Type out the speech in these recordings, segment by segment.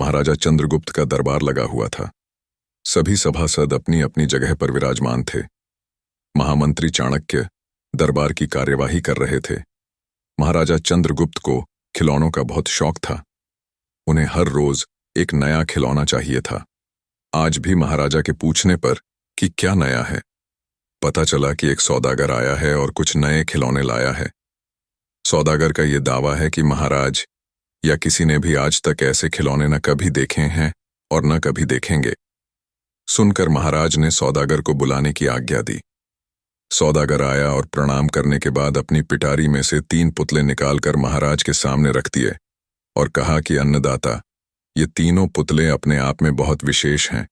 महाराजा चंद्रगुप्त का दरबार लगा हुआ था। सभी सभासद अपनी अपनी जगह पर विराजमान थे। महामंत्री चाणक्य दरबार की कार्यवाही कर रहे थे। महाराजा चंद्रगुप्त को खिलौनों का बहुत शौक था। उन्हें हर रोज एक नया खिलौना चाहिए था। आज भी महाराजा के पूछने पर कि क्या नया है, पता चला कि एक सौदागर आया है और कुछ नए खिलौने लाया है। सौदागर का यह दावा है कि महाराज या किसी ने भी आज तक ऐसे खिलौने न कभी देखे हैं और न कभी देखेंगे। सुनकर महाराज ने सौदागर को बुलाने की आज्ञा दी। सौदागर आया और प्रणाम करने के बाद अपनी पिटारी में से 3 पुतले निकालकर महाराज के सामने रख दिए और कहा कि अन्नदाता, ये तीनों पुतले अपने आप में बहुत विशेष हैं।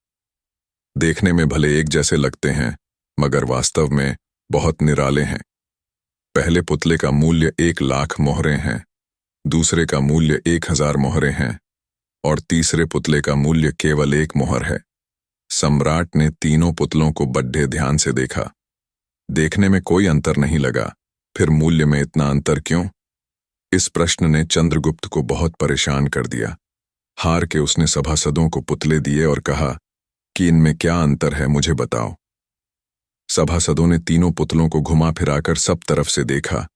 देखने में भले एक जैसे लगते हैं मगर वास्तव में बहुत निराले हैं। पहले पुतले का मूल्य 1,00,000 मोहरें हैं, दूसरे का मूल्य 1,000 मोहरें हैं और तीसरे पुतले का मूल्य केवल 1 मोहर है। सम्राट ने तीनों पुतलों को बड़े ध्यान से देखा। देखने में कोई अंतर नहीं लगा, फिर मूल्य में इतना अंतर क्यों? इस प्रश्न ने चंद्रगुप्त को बहुत परेशान कर दिया। हार के उसने सभासदों को पुतले दिए और कहा कि इनमें क्या अंतर है, मुझे बताओ। सभासदों ने तीनों पुतलों को घुमा फिराकर सब तरफ से देखा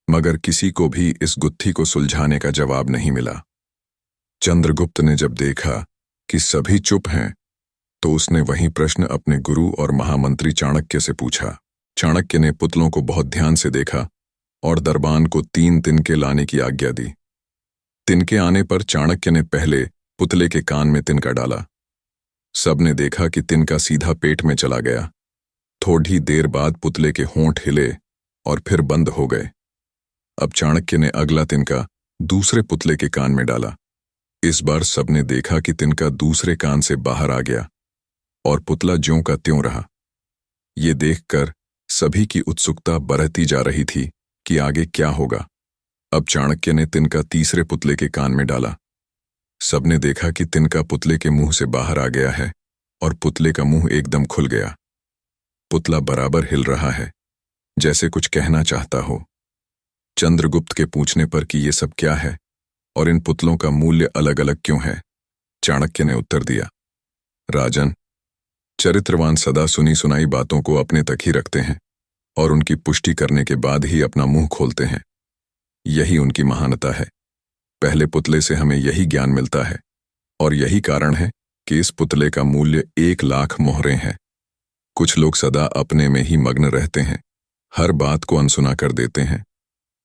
मगर किसी को भी इस गुत्थी को सुलझाने का जवाब नहीं मिला। चंद्रगुप्त ने जब देखा कि सभी चुप हैं तो उसने वही प्रश्न अपने गुरु और महामंत्री चाणक्य से पूछा। चाणक्य ने पुतलों को बहुत ध्यान से देखा और दरबान को 3 तिनके लाने की आज्ञा दी। तिनके आने पर चाणक्य ने पहले पुतले के कान में तिनका डाला। सबने देखा कि तिनका सीधा पेट में चला गया। थोड़ी देर बाद पुतले के होंठ हिले और फिर बंद हो गए। अब चाणक्य ने अगला तिनका दूसरे पुतले के कान में डाला। इस बार सबने देखा कि तिनका दूसरे कान से बाहर आ गया और पुतला ज्यों का त्यों रहा। ये देखकर सभी की उत्सुकता बढ़ती जा रही थी कि आगे क्या होगा। अब चाणक्य ने तिनका तीसरे पुतले के कान में डाला। सबने देखा कि तिनका पुतले के मुंह से बाहर आ गया है और पुतले का मुंह एकदम खुल गया। पुतला बराबर हिल रहा है, जैसे कुछ कहना चाहता हो। चंद्रगुप्त के पूछने पर कि ये सब क्या है और इन पुतलों का मूल्य अलग अलग क्यों है, चाणक्य ने उत्तर दिया, राजन, चरित्रवान सदा सुनी सुनाई बातों को अपने तक ही रखते हैं और उनकी पुष्टि करने के बाद ही अपना मुंह खोलते हैं। यही उनकी महानता है। पहले पुतले से हमें यही ज्ञान मिलता है और यही कारण है कि इस पुतले का मूल्य 1,00,000 मोहरें हैं। कुछ लोग सदा अपने में ही मग्न रहते हैं, हर बात को अनसुना कर देते हैं।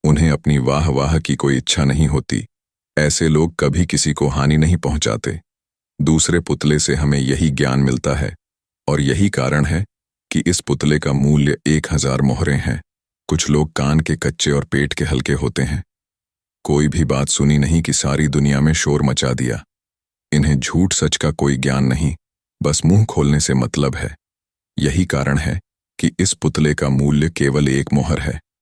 उन्हें अपनी वाह वाह की कोई इच्छा नहीं होती। ऐसे लोग कभी किसी को हानि नहीं पहुंचाते। दूसरे पुतले से हमें यही ज्ञान मिलता है और यही कारण है कि इस पुतले का मूल्य 1,000 मोहरें हैं। कुछ लोग कान के कच्चे और पेट के हल्के होते हैं। कोई भी बात सुनी नहीं कि सारी दुनिया में शोर मचा दिया। इन्हें झूठ सच का कोई ज्ञान नहीं, बस मुंह खोलने से मतलब है। यही कारण है कि इस पुतले का मूल्य केवल 1 मोहर है।